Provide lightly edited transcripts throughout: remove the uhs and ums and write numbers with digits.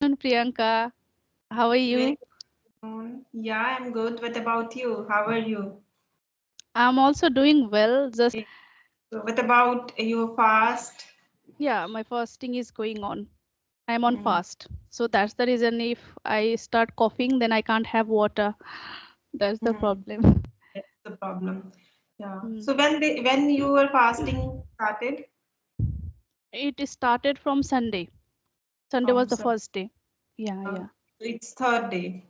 afternoon, Priyanka. How are Very you? good afternoon. Yeah, I'm good. What about you? How are you? I'm also doing well. Just, So what about your fast? yeah, my fasting is going on. I'm on Mm, fast. So that's the reason if I start coughing, then I can't have water. That's the mm, problem. that's the problem. Yeah. Mm. So when you were fasting started It started from Sunday. Sunday was from the so first day. Yeah, yeah. it's third day.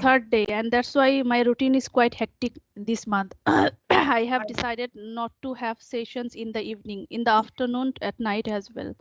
Third day, and that's why my routine is quite hectic this month. I have decided not to have sessions in the evening, in the afternoon, at night as well.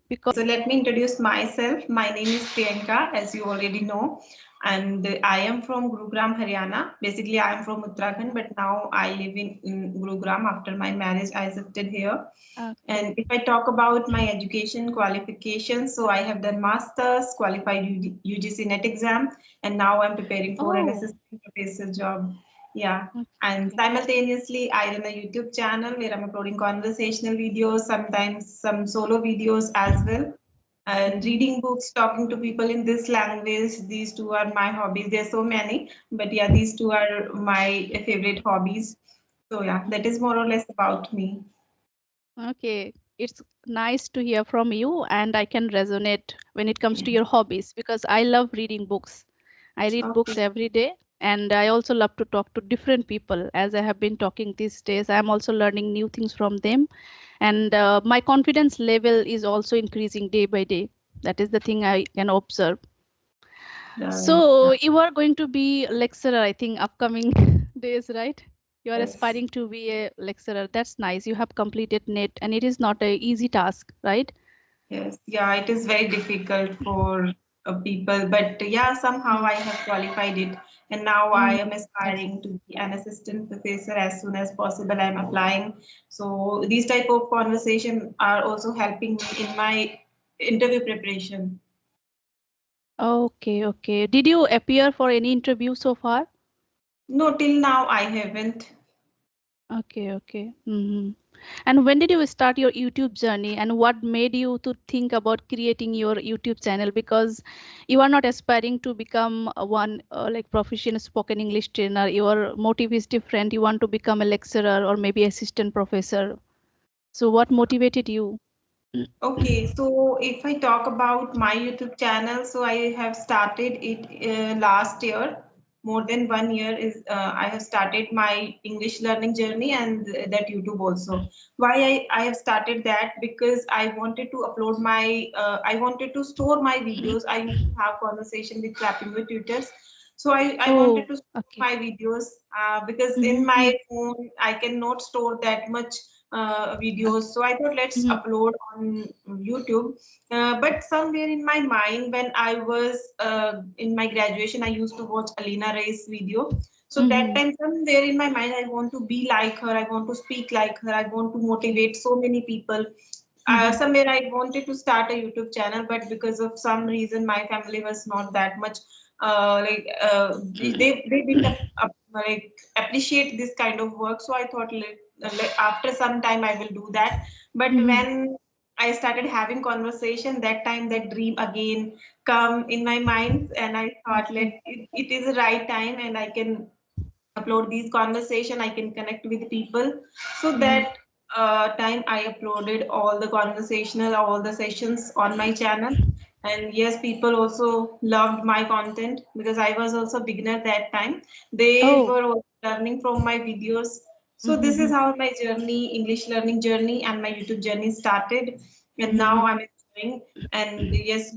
Because So let me introduce myself. My name is Priyanka, as you already know, and I am from Gurugram, Haryana. Basically, I am from Uttarakhand, but now I live in Gurugram. After my marriage, I shifted here. okay. And if I talk about my education qualifications, so I have done masters, qualified UGC NET exam, and now I'm preparing for an Oh, assistant professor job. Yeah. And okay. simultaneously, I run a YouTube channel where I'm uploading conversational videos, sometimes some solo videos as well. And Mhm. reading books, talking to people in this language, these two are my hobbies. There's so many, but yeah, these two are my favorite hobbies. So yeah, that is more or less about me. Okay. It's nice to hear from you, and I can resonate when it comes to your hobbies because I love reading books. I read books Okay. every day, and I also love to talk to different people. As I have been talking these days, I'm also learning new things from them, and my confidence level is also increasing day by day. That is the thing I can observe. Right. So you are going to be a lecturer, I think, upcoming days, right? You are Yes. aspiring to be a lecturer. That's nice. You have completed NET, and it is not a easy task, right? Yes. Yeah, it is very difficult for people, but yeah, somehow Mm. I have qualified it, and now I Mm. am Yes. aspiring to be an assistant professor as soon as possible. I'm applying. So these type of conversation are also helping me in my interview preparation. Okay, okay. Did you appear for any interview so far? No, till now I haven't. Okay, okay. Hmm. And when did you start your YouTube journey, and what made you to think about creating your YouTube channel? Because you are not aspiring to become one like proficient spoken English trainer. Your motive is different. You want to become a lecturer or maybe assistant professor. So what motivated you? Okay, so if I talk about my YouTube channel, so I have started it last year. More than 1 year is I have started my English learning journey and that YouTube also. Why I have started that because I wanted to upload my I wanted to store my videos. I used to have conversation with clapping with tutors. So I wanted Oh, to store okay. my videos because in Mm-hmm. my phone I cannot store that much videos. So I thought let's Mm-hmm. upload on YouTube. But somewhere in my mind, when I was in my graduation, I used to watch Alina Ray's video. So that Mm-hmm. time, somewhere in my mind, I want to be like her. I want to speak like her. I want to motivate so many people. Mm-hmm. Somewhere I wanted to start a YouTube channel, but because of some reason, my family was not that much they didn't like appreciate this kind of work. So I thought after some time I will do that. But Mm-hmm. when I started having conversation, that time that dream again come in my mind, and I thought Okay. it is the right time, and I can upload these conversation. I can connect with people. So Mm-hmm. that time I uploaded all the conversational, all the sessions on my channel. And yes, people also loved my content because I was also beginner that time. They Oh. were also learning from my videos. So this is Mm-hmm. how my journey, English learning journey, and my YouTube journey started. And now Mm-hmm. I'm enjoying. And yes,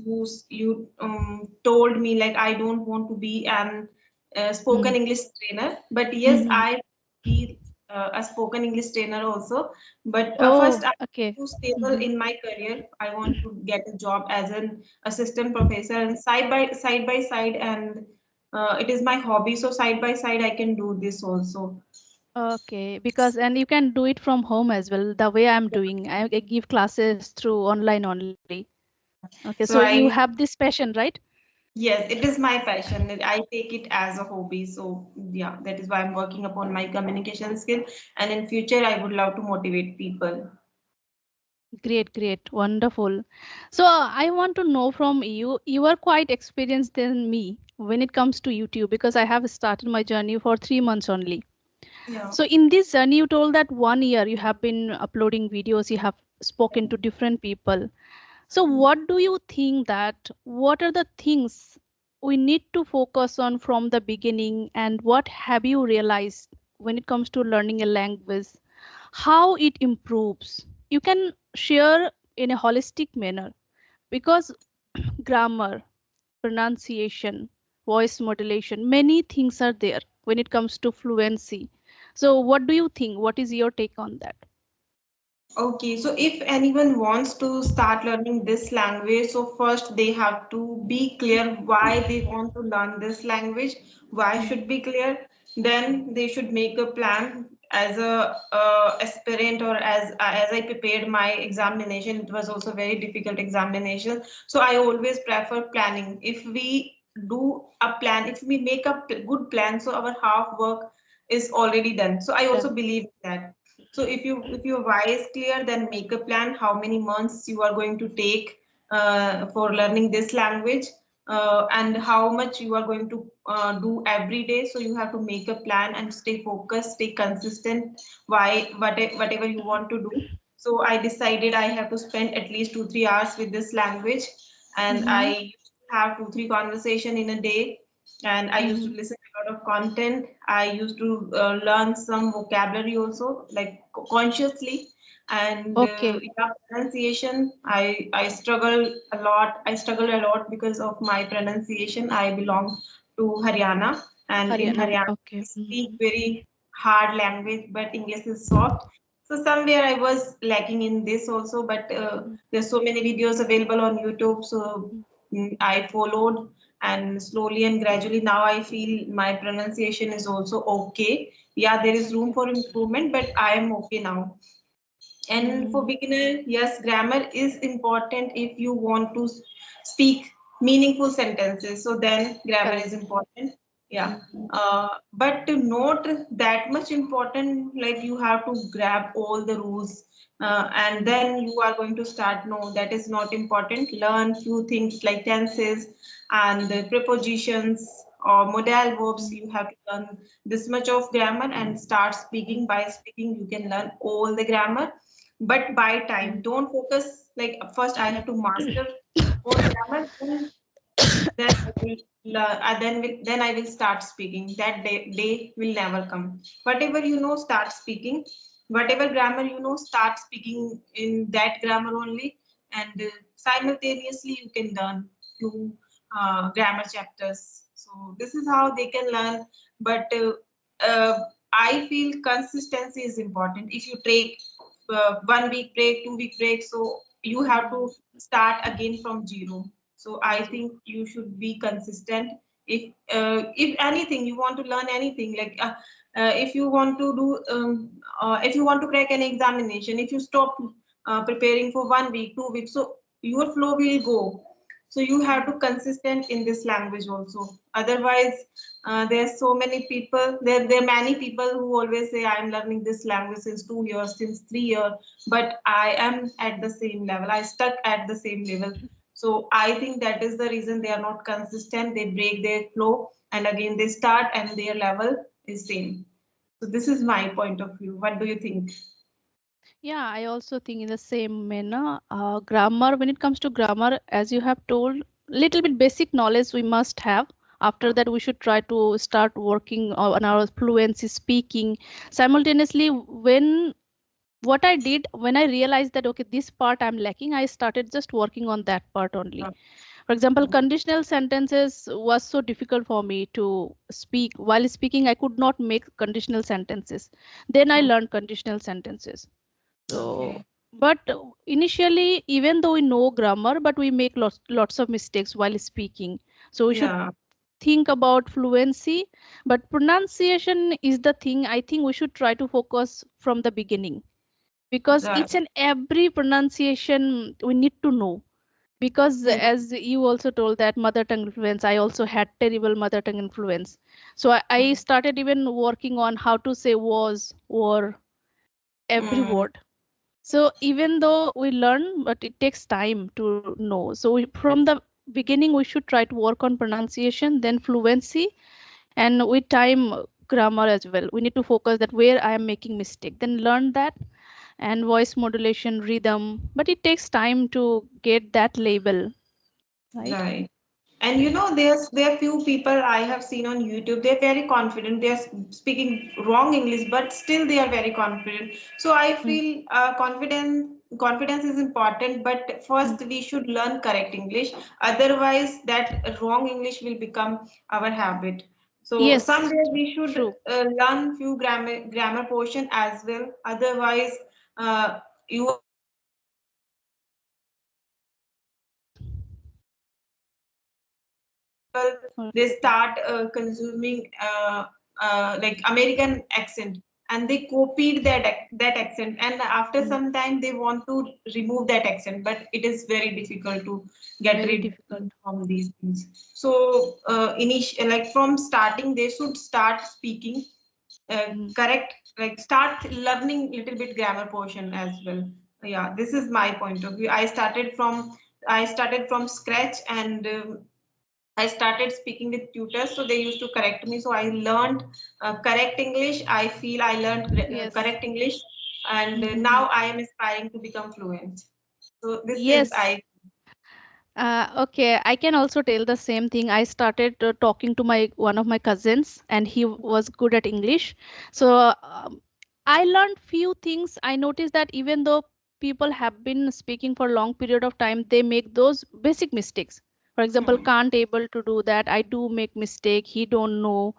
you told me like I don't want to be an spoken English trainer. But yes, Mm-hmm. I be a spoken English trainer also. But first, Oh, I okay. want to stable Mm-hmm. in my career. I want to get a job as an assistant professor, and side by side, and it is my hobby. So side by side, I can do this also. Okay, because and you can do it from home as well. The way I'm doing, I give classes through online only. Yeah. Okay, so So you I have this passion, right? yes, it is my passion. I take it as a hobby. So yeah, that is why I'm working upon my communication skill. And in future, I would love to motivate people. Great, great, wonderful. So I want to know from you, you are quite experienced than me when it comes to YouTube because I have started my journey for 3 months only. Yeah. So in this journey, you told that 1 year you have been uploading videos, you have spoken to different people. So what do you think that what are the things we need to focus on from the beginning, and what have you realized when it comes to learning a language, how it improves? You can share in a holistic manner because grammar, pronunciation, voice modulation, many things are there when it comes to fluency. So what do you think? What is your take on that? Okay, so if anyone wants to start learning this language, so first they have to be clear why they want to learn this language, why should Mhm. be clear. Then they should make a plan as a aspirant, or as I prepared my examination, it was also very difficult examination. So I always prefer planning. If we do a plan, if we make a good plan, so our half work is already done. So I also Done. believe that. So if your why is clear, then make a plan how many months you are going to take for learning this language, and how much you are going to do every day. So you have to make a plan and stay focused, stay consistent. Whatever you want to do. So I decided I have to spend at least 2 3 hours with this language, and I Mm-hmm. used to have 2 3 conversation in a day, and I used to Mm-hmm. listen to a lot of content. I used to learn some vocabulary also, like consciously, and Okay. yeah, pronunciation. I struggle a lot. I struggle a lot because of my pronunciation. I belong to Haryana, and in Haryana. Haryana Okay. we speak Mm-hmm. very hard language, but English is soft. So somewhere I was lacking in this also, but there's so many videos available on YouTube. So I followed, and slowly and gradually now I feel my pronunciation is also okay. Yeah, there is room Okay. for improvement, but I am okay now. And for Mm-hmm. beginner, yes, grammar is important if you want to speak meaningful sentences. So then grammar is Correct. important. Yeah. Mm-hmm. But not that much important, like you have to grab all the rules and then you are going to start. No, that is not important. Learn few things like tenses and the prepositions or modal verbs. You have to learn this much of grammar and start speaking. By speaking, you can learn all the grammar, but by time. Don't focus like first I have to master all grammar, then I will then I will start speaking. That day will never come. Whatever you know, start speaking. Whatever grammar you know, start speaking in that grammar only, and simultaneously you can learn few grammar chapters. So this is how they can learn. But I feel consistency is important. If you take 1 week break, 2 week break, so you have to start again from zero. So I Mm-hmm. think you should be consistent. If anything you want to learn anything, like if you want to do if you want to crack an examination, if you stop preparing for 1 week, 2 weeks, so your flow will go. So you have to consistent in this language also. Otherwise, there's so many people. There are many people who always say, "I'm learning this language since 2 years, since 3 years," but I am at the same level. I stuck at the same level. So I think that is the reason they are not consistent. They break their flow and again they start and their level is same. So this is my point of view. What do you think? Yeah, I also think in the same manner. Grammar, when it comes to grammar, as you have told, little bit basic knowledge we must have. After that, we should try to start working on our fluency speaking. Simultaneously, when what I did when I realized that okay, this part I'm lacking, I started just working on that part only. For example, conditional sentences was so difficult for me to speak. While speaking, I could not make conditional sentences. Then I learned conditional sentences. So, Okay. but initially, even though we know grammar, but we make lots of mistakes while speaking. So we should Yeah. think about fluency, but pronunciation is the thing I think we should try to focus from the beginning, because Right. each and every pronunciation we need to know. Because Hmm. as you also told that mother tongue influence, I also had terrible mother tongue influence. So I started even working on how to say was or every Hmm. word. So even though we learn, but it takes time to know. So from the beginning, we should try to work on pronunciation, then fluency, and with time, grammar as well. We need to focus that where I am making mistake, then learn that, and voice modulation, rhythm. But it takes time to get that label, right? Right. And there are few people I have seen on YouTube. They're very confident. They're speaking wrong English, but still they are very confident. So I Mm, feel confidence is important, but mm. first we should learn correct English. Otherwise, that wrong English will become our habit. So Yes, someday we should true. learn few grammar portion as well. Otherwise, you are going to face difficulty some people they Okay. start consuming like American accent and they copied that accent and after Mm, some time they want to remove that accent but it is very difficult to get very rid difficult. from these things. So like from starting they should start speaking Mm. correct like start learning little bit grammar portion as well. Yeah, this is my point of view. I started from scratch and I started speaking with tutors, so they used to correct me. So I learned correct English. I feel I learned Yes. correct English, and Mm-hmm. now I am aspiring to become fluent. So this is Yes. I. Okay, I can also tell the same thing. I started talking to my one of my cousins, and he was good at English. So I learned few things. I noticed that even though people have been speaking for a long period of time, they make those basic mistakes. For example, Hmm. can't able to do that. I do make mistake. He don't know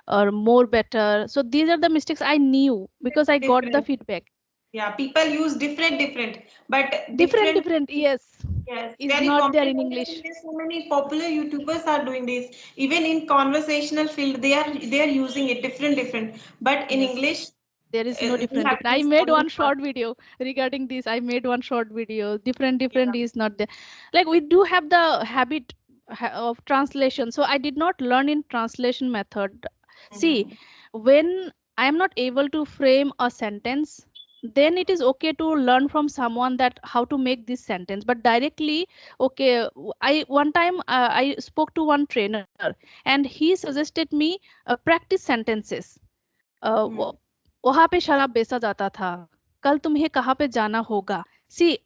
or more better. So these are the mistakes I knew because I got the Different. feedback. Yeah, people use different, but Different, different. different. Yes, Yes, is very not common. there And in nowadays English. there's so many popular YouTubers are doing this. Even in conversational field, they are using it different. But in Yes. English, There is no we different have different. to I use made only one one. short video regarding this. I made one short video. Different Yeah. different is not there. Like we do have the habit of translation, so I did not learn in translation method. See, Mhm. when I am not able to frame a sentence, then it is okay to learn from someone that how to make this sentence. But directly, okay, I one time I spoke to one trainer, and he suggested me practice sentences. Hmm. वहां पे शराब बेचा जाता था, कल तुम्हें कहाँ पे जाना होगा. सी,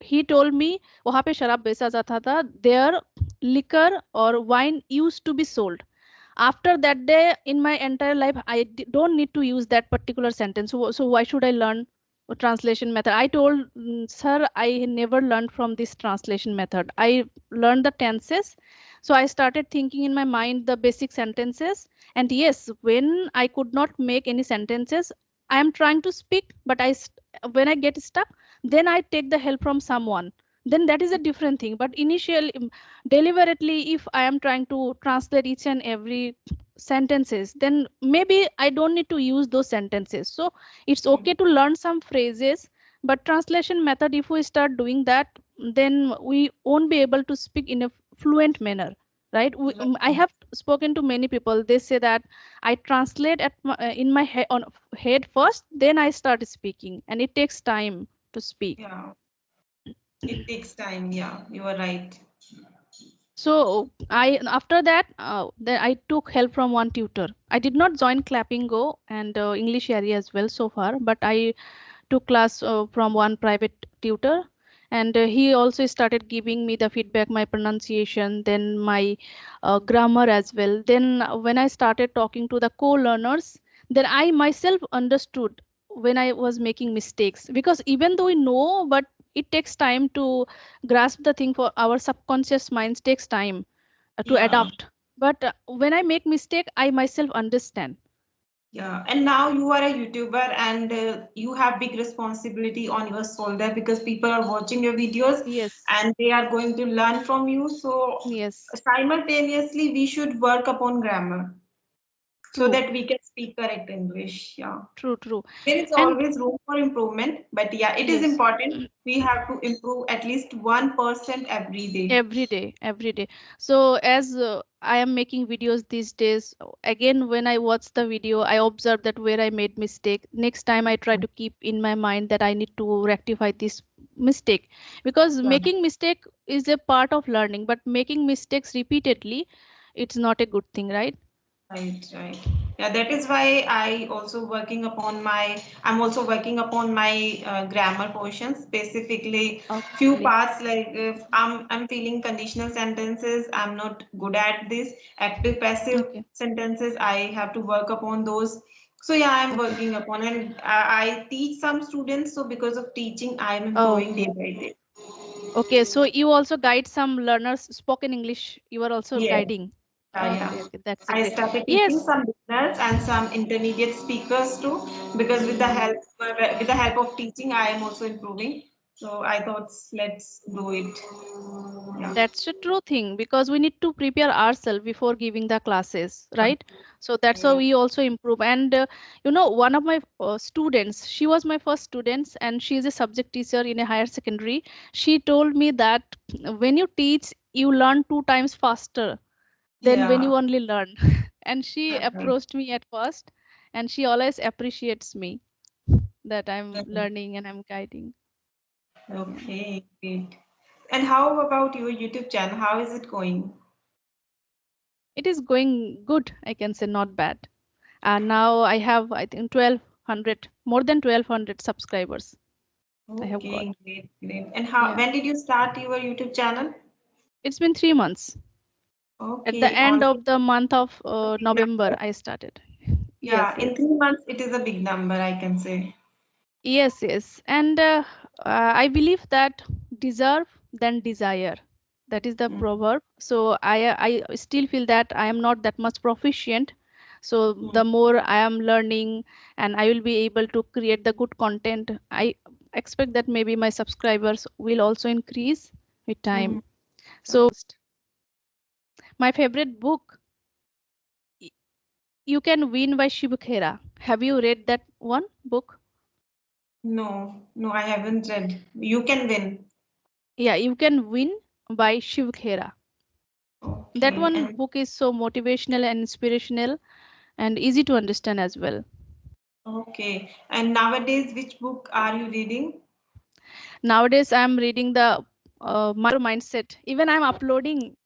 he told me वहां पे शराब बेचा जाता था. There liquor or wine used to be sold. After that day in my entire life don't need to use that particular sentence. So why should I learn a translation method? I told, sir, I never learned from this translation method. I learned the tenses. So I started thinking in my mind the basic sentences. And yes, when I could not make any sentences, I am trying to speak, but when I get stuck, then I take the help from someone. Then that is a different thing. But initially, deliberately, if I am trying to translate each and every sentences, then maybe I don't need to use those sentences. So it's okay to learn some phrases, but translation method, if we start doing that, then we won't be able to speak in a fluent manner, right? I Right. have spoken to many people. They say that I translate in my head, on head first, then I start speaking, and it takes time to speak. Yeah, it takes time. Yeah, you are right. So I after that, then I took help from one tutor. I did not join Clapping Go and English area as well so far, but I took class from one private tutor, and he also started giving me the feedback, my pronunciation, then my grammar as well. Then when I started talking to the co-learners, then I myself understood when I was making mistakes, because even though we know, but it takes time to grasp the thing. For our subconscious minds takes time to Yeah, adapt. But when I make mistake, I myself understand. yeah. And now you are a YouTuber and you have big responsibility on your shoulder because people are watching your videos Yes, and they are going to learn from you. So yes. simultaneously, we should work upon grammar. so True, that we can speak correct English. Yeah. true, true. There is And always room for improvement, but yeah, it is yes, important. We have to improve at least 1% every day. every day, every day. So as I am making videos these days, again when I watch the video, I observe that where I made mistake. Next time I try to keep in my mind that I need to rectify this mistake, because Right. making mistake is a part of learning, but making mistakes repeatedly, it's not a good thing, right? Right, right. Yeah, that is why I'm also working upon my grammar portions, specifically few Okay, parts like if I'm feeling conditional sentences, I'm not good at this. Active passive okay, sentences, I have to work upon those. So yeah, I'm okay. working upon, and I teach some students, so because of teaching, I'm improving day Oh, by day. okay. So you also guide some learners spoken English. You are also Yes. guiding. Yeah. Okay, okay. That's a I great. started teaching Yes, some beginners and some intermediate speakers too, because mm-hmm. with the help of teaching, I am also improving. So I thought let's do it. Yeah. That's a true thing because we need to prepare ourselves before giving the classes, right? So that's how Yeah. we also improve. And one of my students, she was my first student, and she is a subject teacher in a higher secondary. She told me that when you teach, you learn 2 times faster than when Yeah. you only learn. And she Right. approached me at first, and she always appreciates me that I'm Right. learning and I'm guiding. Yeah. Okay, great. And how about your YouTube channel? How is it going? It is going good, I can say, not bad. And now I have, I think, 1200, more than 1200 subscribers I have got. Okay, great, great. And Yeah, when did you start your YouTube channel? it's been 3 months. At the Okay, end only of the month of a big November, number. I started. Yes, Yeah, in yes, 3 months, it is a big number, I can say. yes. And I believe that deserve than desire. That is the Mm, proverb. So I still feel that I am not that much proficient. So mm, the more I am learning and I will be able to create the good content, I expect that maybe my subscribers will also increase with mm. time. So my favorite book, Y- You Can Win by Shiv Khera. Have you read that one book? No, no, I haven't read. You can win. Yeah, You Can Win by Shiv Khera. That Okay, one and book is so motivational and inspirational and easy to understand as well. okay. And nowadays, which book are you reading? Nowadays, I'm reading the Mindset. Even I'm uploading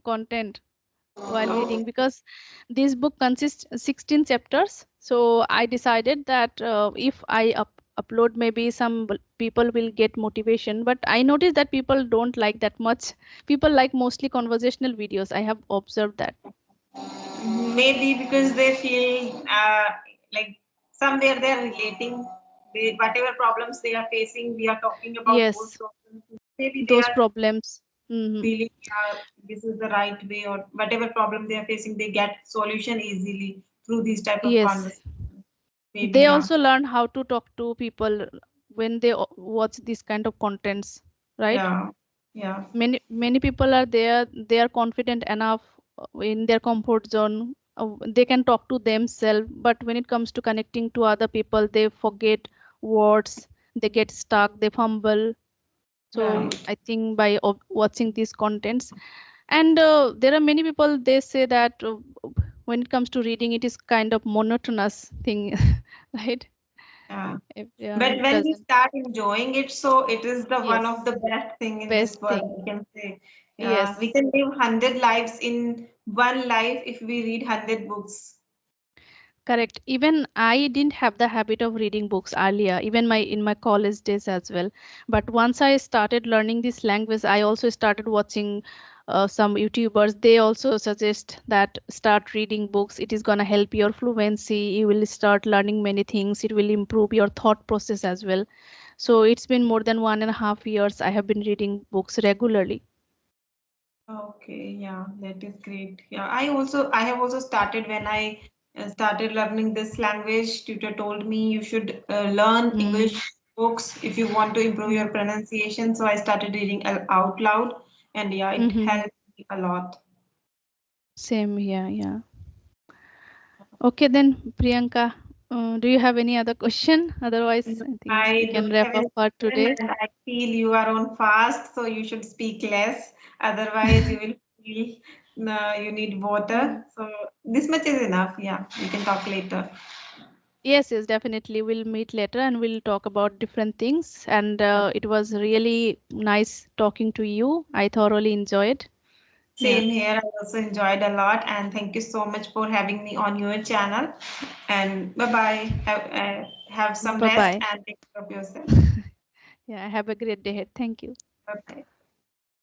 content while Oh, reading because this book consists 16 chapters. So I decided that if I upload, maybe people will get motivation. But I noticed that people don't like that much. People like mostly conversational videos. I have observed that. maybe because they feel like somewhere they are relating. Whatever problems they are facing, we are talking about those Yes, problems. Maybe they those are problems. Hmm. feeling, yeah, this is the right way, or whatever problem they are facing, they get solution easily through these type of Yes, conversations. Maybe, they yeah, also learn how to talk to people when they watch this kind of contents, right? yeah, yeah, Many people are there, they are confident enough in their comfort zone. They can talk to themselves, but when it comes to connecting to other people, they forget words, they get stuck, they fumble. So right. I think by watching these contents, and there are many people, they say that when it comes to reading, it is kind of monotonous thing. Right? Yeah. Yeah, But it when we doesn't. start enjoying it, so it is the one of Yes, the best thing in this best world, thing. I can say. Yeah, we Yes. can live 100 lives in one life if we read 100 books. Correct. Even I didn't have the habit of reading books earlier, even my in my college days as well. But once I started learning this language, I also started watching some YouTubers. They also suggest that start reading books. It is gonna help your fluency. You will start learning many things. It will improve your thought process as well. So it's been more than 1.5 years I have been reading books regularly. Okay, yeah, that is great. Yeah, I have also started when I started learning this language. Tutor told me you should learn Mm-hmm. English books if you want to improve your pronunciation. So I started reading out loud, and yeah, it Mm-hmm. helped me a lot. Same here, yeah. Okay, then, Priyanka, do you have any other question? Otherwise, No, I think we I can don't wrap have up any for question, today. and I feel you are on fast, so you should speak less. Otherwise, you will feel you need Mm. water. So this much is enough. Yeah, we can talk later. Yes, yes, definitely. We'll meet later and we'll talk about different things. And it was really nice talking to you. I thoroughly enjoyed. Yeah. Same here. I also enjoyed a lot, and thank you so much for having me on your channel. And bye bye. Have some Bye rest bye. and take care of yourself. Yeah, have a great day ahead. Thank you. Bye bye.